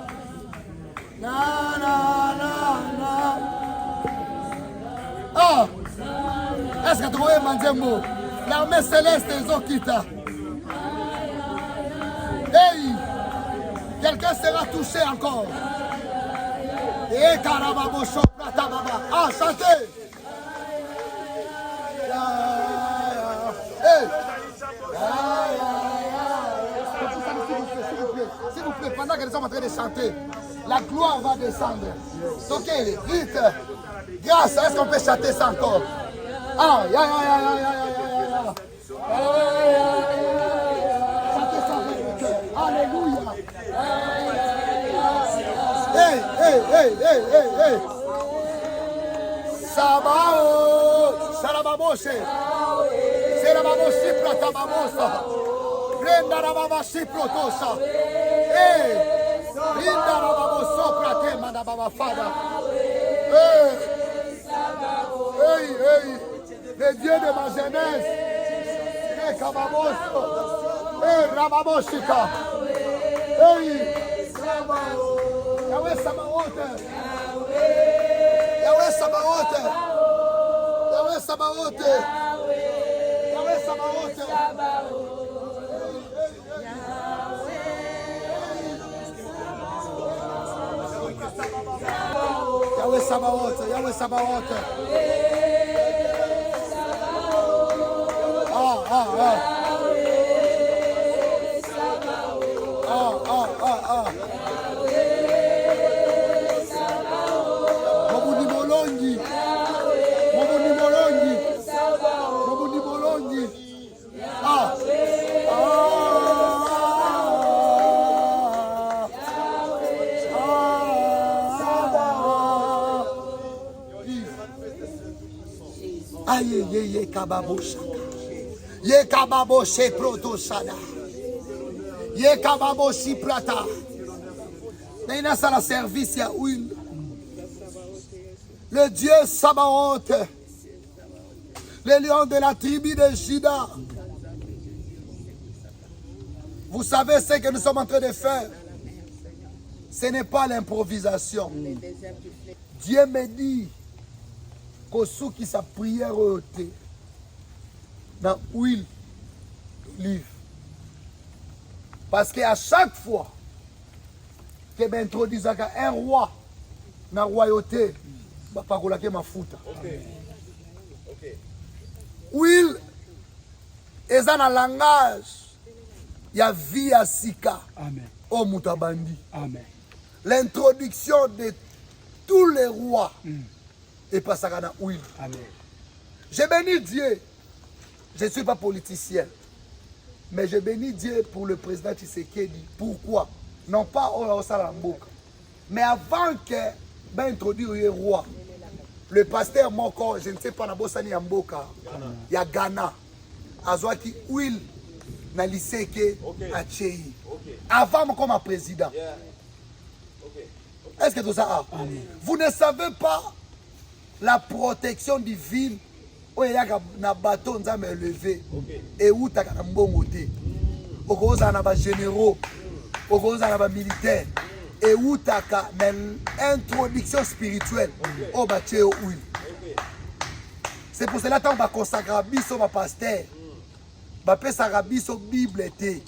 Na, na, na, na, ah! Est-ce que tu vois Manzembo? L'armée céleste est Zokita. Hey! Quelqu'un sera touché encore. Et Karababo Choplata Baba. Ah, chantez! Hey! S'il vous plaît, pendant que nous sommes en train de chanter, la gloire va descendre. Ok, vite. Grâce, est-ce qu'on peut chanter ça encore? Ah, ya, ya, ya, ya, ya, ya, ya. Chantez ça avec le cœur. Alléluia. Hey, hey, hey, hey, hey, hey. Sabao, Sarababoshe. Serababoshi Pratababosa. Brenda Rababashi Protosa. Hey, Linda Rababoso Prate Madababa Fada. Hey, hey, hey, le Dieu de ma jeunesse. Hey, Kababoso. Hey, Rababoshika. Hey, Yahweh Sabaoth. Yahweh Sabaoth. Yahweh Sabaoth. Yahweh Sabaoth. Yahweh Sabaoth. Yahweh Sabaoth. Ah, ah, ah. Ah, ah, ah, ah. Mobuni Molongi. Mobuni Molongi. Mobuni Molongi. Ah. Ah. Aïe, ye kababosha. Ye kababoshe protosada. Ye kababoshi prata. Naina ça la service ya huile. Le Dieu Sabaoth. Le lion de la tribu de Juda. Vous savez ce que nous sommes en train de faire. Ce n'est pas l'improvisation. Dieu me dit que ceux qui sa prière ôté dans l'huile d'olive. Parce qu'à chaque fois que m'introduise un roi dans la royauté, je ne vais pas ma fouta. Huile est dans le langage. Il y a vie à Sika. Amen. Au Moutabandi. Amen. L'introduction de tous les rois et passera dans huile. Amen. Je bénis Dieu. Je ne suis pas politicien. Mais je bénis Dieu pour le président Tshisekedi. Pourquoi? Non pas au Salamboka. Mais avant que ben introduire le roi, le pasteur Moko, je ne sais pas, Nabosani Yamboka, il y a Ghana, Azwaki huile, na liseke à Tchéi. Avant comme président. Est-ce que tout ça a? Vous ne savez pas la protection divine où il y a un bateau qui est levé et où il y a un bon côté. Où il y a des généraux, où il y a des militaires et où il y a une introduction spirituelle au bâtiment. C'est pour cela que on va consacrer biso ma pasteur. Va passer biso Bible té.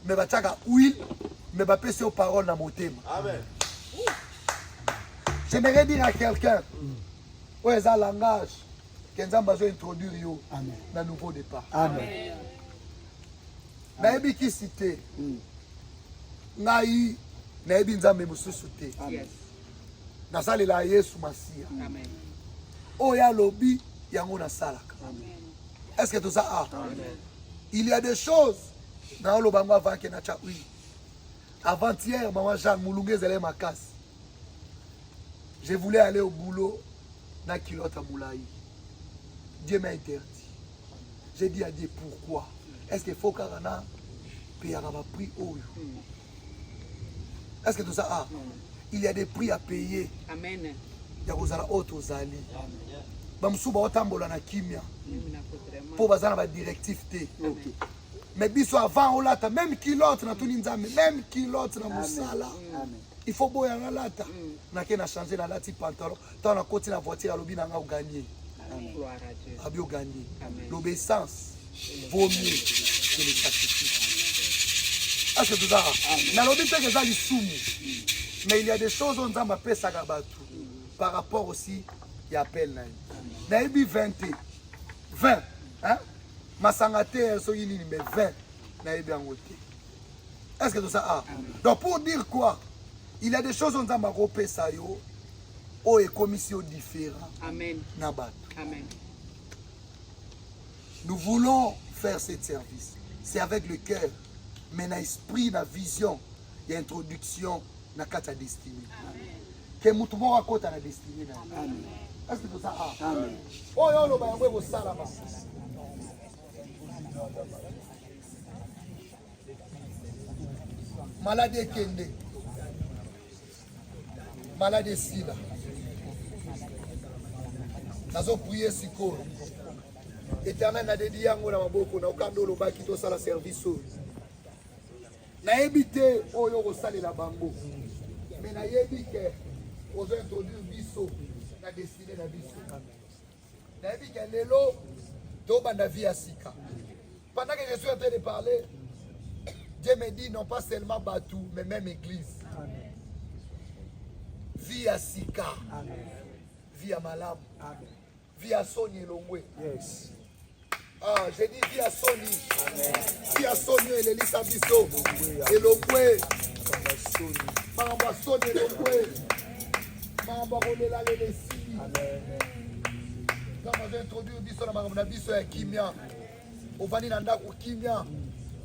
Mais va tchaka huile, mais va passer aux paroles dans mon thème. Amen. J'aimerais dire à quelqu'un, où est un langage que nous avons besoin d'introduire dans un nouveau départ. Amen. Naïbi qui cité, Naï, Naïbi Nzambe Moussousou té. Nasali la Yesu Masia. Amen. Oya lobi, yango na salaka. Est-ce que tout ça a? Il y a des choses dans le bango avant que na oui. Avant-hier, maman Jeanne Moulungue zele ma casse. Je voulais aller au boulot na kilote à Moulaï. Dieu m'a interdit. J'ai dit à Dieu pourquoi. Est-ce qu'il faut qu'on paye un prix haut? Est-ce que tout ça a? Il y a des prix à payer. Amen. Il y a des autres zali. Bamsouba otambola na kimia. Pour bazana ba directif té. Mais biso avant olata même kilote na tuni nzambe, même kilote na musala. Il faut boya na lata. Na ke na changer na lati pantalon. Tant na côté na voiture alobi na nga o gagner. Gloire à Dieu. Abio gagner. L'obéissance vaut mieux que le sacrifice. Ah c'est tout ça. Na lobi te que ça li soumu. Mais il y a des choses on nzamba pesa ga batu par rapport aussi qui appelle na. Naïbi 20. Hein? Masangate soyi nini mais 20 naïbi angoté. Est-ce que tout ça a? Donc pour dire quoi? Il y a des choses on nzamba ko pesa yo o et commission différent. Amen. Nabat. Amen. Nous voulons faire ce service. C'est avec le cœur, mais dans l'esprit, dans la vision, il y a introduction dans la destinée. Que tout le monde raconte la destinée. Amen. Est-ce que tout ça a? Amen. Oh, yo, lo, ba, yo, salama. Malade Kende. Malade Sila. Nazo prier siko. Éternel na dédié yango na maboko na okando lo baki to sala service. Na ebité oyo ko salela bango. Mais na yebi ke ozo introduire biso na destinée na biso. Na yebi ke lelo to banda via sika. Pendant que je suis en train de parler, Dieu me dit non pas seulement Batou, mais même église. Amen. Via Sika. Amen. Via Malam. Amen. Via Sony Elongwe. Yes. Ah, j'ai dit via Sony. Amen. Via Sony Elelisa Biso. Elongwe. Mamba Sony Elongwe. Mamba Rolela Lelesi. Amen. Quand j'ai introduit Biso na Biso ya Kimia. Ovani na ndako Kimia.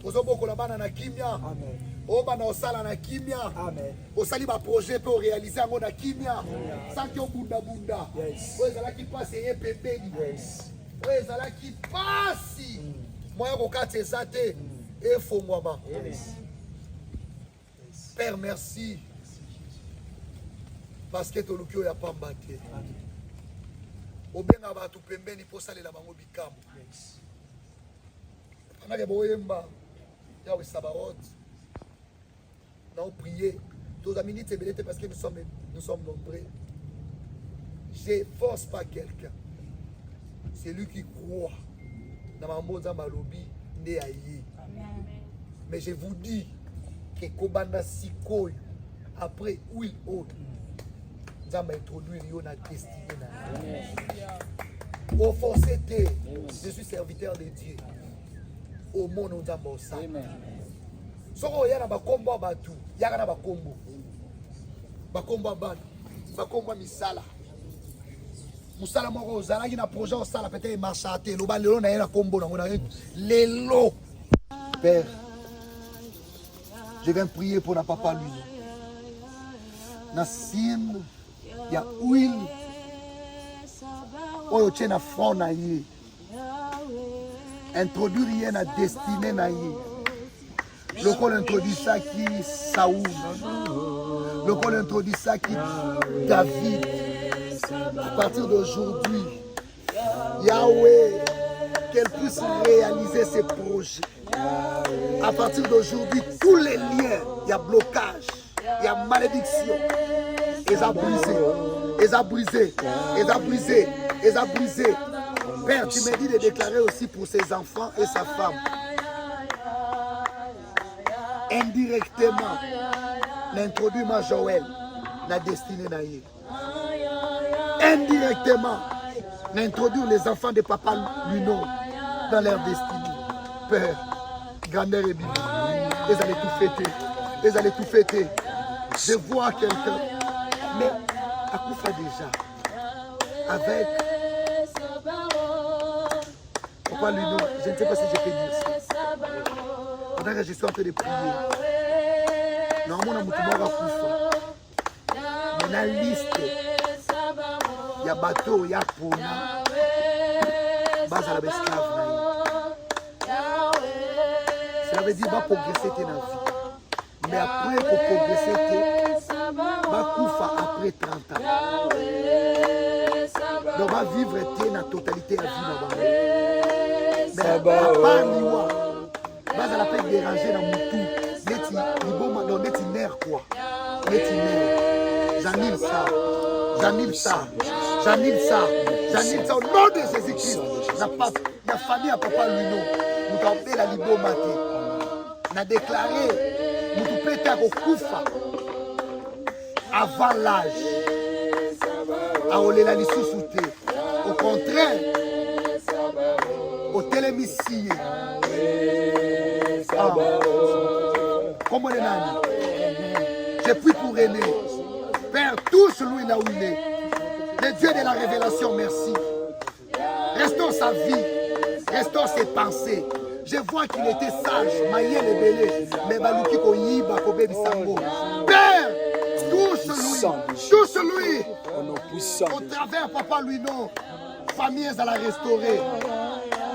Ozoboko la bana na Kimia. Amen. Oba na osala na Kimia. Amen. Osali ba projet pour réaliser ngo na Kimia. Sans que bunda bunda. Yes. Ozala ki passe ye pembeni. Yes. Ozala ki passe. Moya ko kate zate e fongwama. Yes. Père merci. Parce que tolukio ya pambate. Amen. Obenga ba tu pembeni po salela bango bikamo. Yes. Anake boyemba. Yahweh Sabaoth. Nous avons prié. Tous les minutes parce que nous sommes nombreux. Je ne force pas quelqu'un. C'est lui qui croit. Dans ma mot Zambalobi, né aïe. Mais je vous dis que Kobanda Sikoy, après oui autre, Zamba introduit la destinée. Au forcé, je suis serviteur de Dieu. Au monde nous avons ça. Soko yana bakombo abatu, yaka na bakombo. Bakombo abatu. bakomba misala musala moko ozalaki na projet osala peut-être marcha te loba lelo na ye na kombo nango na lelo. Père, je viens prier pour na papa lui. Nassim, il y a huile. Oyo tient na front na ye. Introduire rien à destinée na ye. Le col introduit ça qui Saoul. Le col introduit ça qui David. À partir d'aujourd'hui, Yahweh, qu'elle puisse réaliser ses projets. À partir d'aujourd'hui, tous les liens, il y a blocage, il y a malédiction. Ils ont brisé, ils ont brisé, ils ont brisé, ils ont brisé. Père, tu me dis de déclarer aussi pour ses enfants et sa femme. Indirectement, l'introduit ma Joël, la destinée naïe. Indirectement, l'introduire les enfants de papa Luno dans leur destinée. Père, grandeur et biblique, ils allaient tout fêter. Ils allaient tout fêter. Je vois quelqu'un, mais à coup fait déjà, avec. Pourquoi Luno? Je ne sais pas si je peux dire ça. Pendant que je suis en train de prier, normalement, on a kufa. Mais la liste, il y a bateau, il y a pona, base à la esclave. Ça veut dire qu'il va progresser dans la vie. Mais après, pour progresser, il va kufa après 30 ans. Donc, on va vivre dans la totalité de la vie. Mais à part l'Iwa, base à la paix déranger dans mon tout. Neti nerf quoi. Neti nerf. J'annule ça. J'annule ça. J'annule ça. J'annule ça au nom de Jésus-Christ. La famille à papa Luno. Nous avons fait la libo maté. Nous avons déclaré. Nous avons pété à Koufa. Avant l'âge. À Olela Lissousouté. Au contraire. Au télémissier. Comment les nannies? Je prie pour René. Père, touche lui là où il est. Le Dieu de la révélation, merci. Restaure sa vie. Restaure ses pensées. Je vois qu'il était sage. Maïe le belé. Mais baluki ko yiba ko bebi sango. Père, touche-lui. Touche-lui. Au travers, papa lui non. Famille à la restaurer.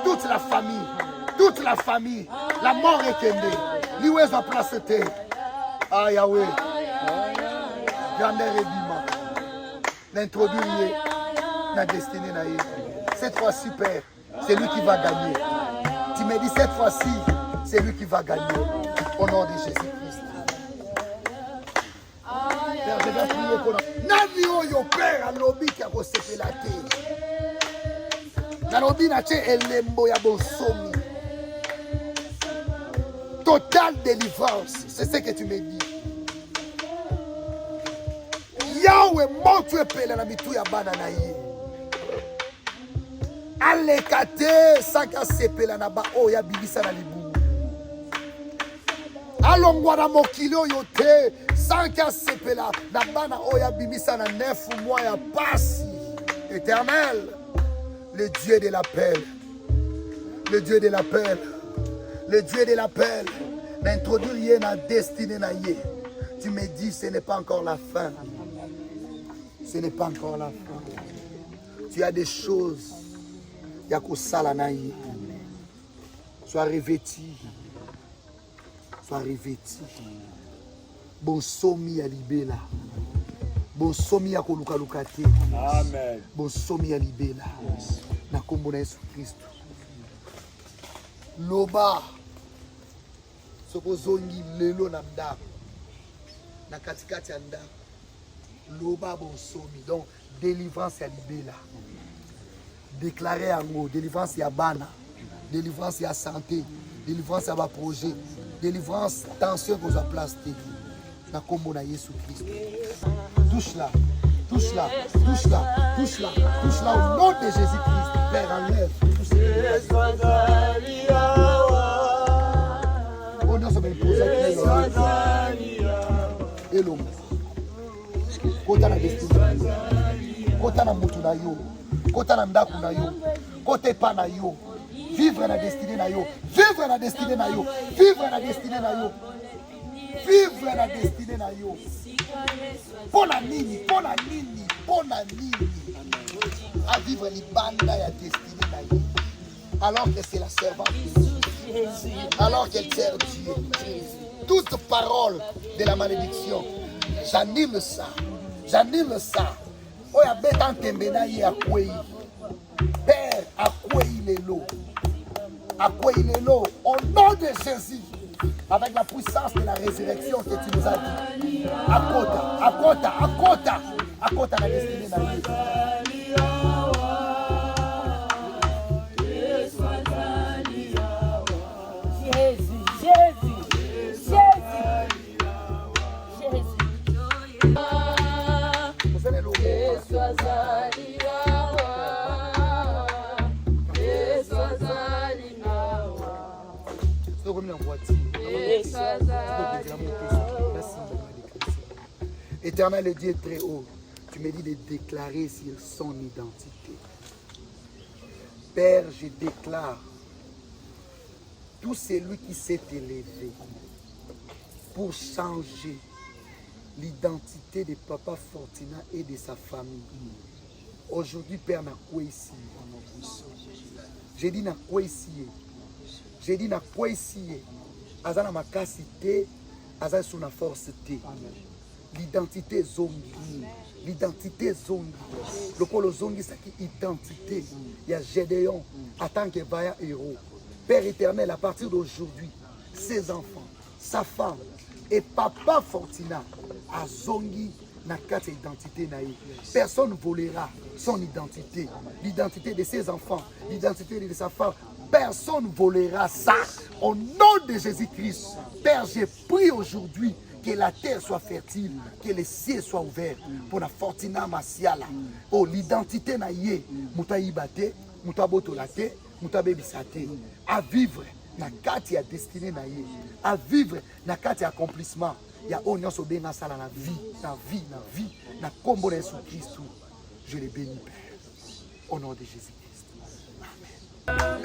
Toute la famille. Toute la famille. La mort est kendée. Lioué va placer. Ah Yahweh. Grandeur et bima. L'introduire la destinée naïe. Cette fois-ci, Père, c'est lui qui va gagner. Tu me dis cette fois-ci, c'est lui qui va gagner. Au nom de Jésus-Christ. Père, je vais prier pour nous. Nani oyo Père alobi qui a reçu la terre. Nalobi na che elembo ya bonsomi. Totale délivrance, c'est ce que tu me dis. Yahweh, montre pele na mitu ya bana na ye. Alekate saka sepela na ba oya bibisa na libu. Alongwa na mokili oyo te saka sepela na bana oya bibisa na 9 mois ya pasi. Éternel, le Dieu de l'appel. Le Dieu de l'appel. Le Dieu de l'appel, n'introduit rien à destinée naïe. Tu me dis, ce n'est pas encore la fin. Ce n'est pas encore la fin. Tu as des choses. Il y a qu'au sala naïe. Sois revêtu. Sois revêtu. Bon somi à libéla. Bon somi à kolukalukate. Amen. Bon somi à libéla. Na kombo na Yesu Christ. Loba sokozongi lelo na ndako na katikati ya ndako loba bonsomi donc délivrance ya libela déclarer yango délivrance ya bana délivrance ya santé délivrance ya ba projet délivrance tension qu'on a placé na kombo na Yesu Christ touche là touche là touche là touche là touche là au nom de Jésus-Christ Père enlève on a ça me poser et l'homme. kota na destiny na yo, kota na mutu na yo, kota na ndaku na yo, kota epa na yo, vivre na destiny na yo, vivre na destiny na yo, vivre na destiny na yo, vivre na destiny na yo. Pona nini, pona nini, pona nini, à vivre libanda ya destiny na yo, alors que c'est la servante de Dieu, alors qu'elle sert Dieu. Toute parole de la malédiction, j'anime ça, j'anime ça. Oya betan tembena ye akwei, Père akwei lelo, au nom de Jésus, avec la puissance de la résurrection que tu nous as dit. Akota la destinée na ye. Éternel et Dieu très haut, tu me dis de déclarer sur son identité. Père, je déclare tout celui qui s'est élevé pour changer l'identité de Papa Fortina et de sa famille. Aujourd'hui, Père, n'a quoi ici. J'ai dit n'a quoi ici. J'ai dit n'a quoi ici. Azana makasité, azana suna force té. L'identité zongi. L'identité zongi. Le polo zongi, c'est qui identité. Il y a Gédéon en tant que vaillant héros. Père éternel, à partir d'aujourd'hui, ses enfants, sa femme et Papa Fortina a zongi na quatre identités naïe. Personne ne volera son identité. L'identité de ses enfants, l'identité de sa femme. Personne ne volera ça. Au nom de Jésus-Christ, Père, j'ai prié aujourd'hui que la terre soit fertile, que les cieux soient ouverts pour la Fortina Masiala. Oh, l'identité naïe, muta ibate, muta botolate, muta bebisate. À vivre na kati ya destinée naïe, à vivre na kati ya accomplissement. Il y a on so benga sala na vie, na kombo na Jésus Christ. Je les bénis, Père, au nom de Jésus-Christ. Amen.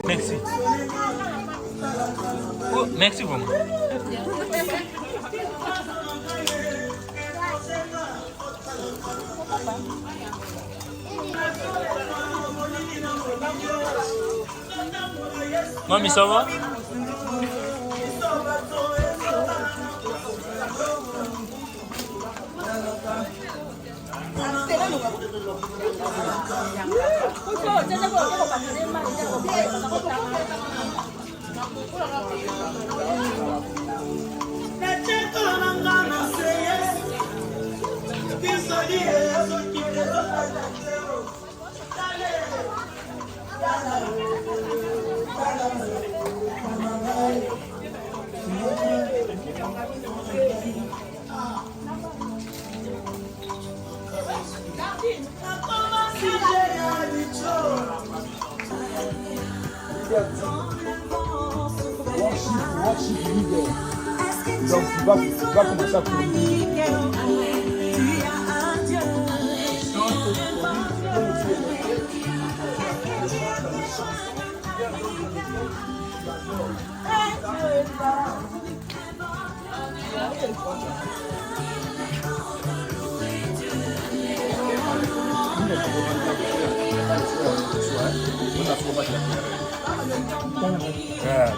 Merci. Oh, merci vraiment. Mamie, ça va? Worship leader. Donc tu vas commencer à communiquer.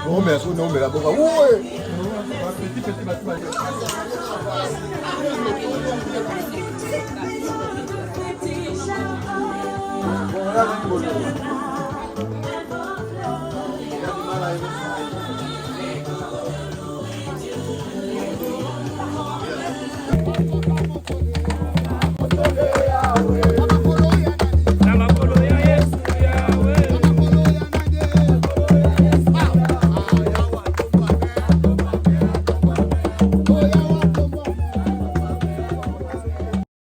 Bon, mais non, mais là-bas, ouais. Petit,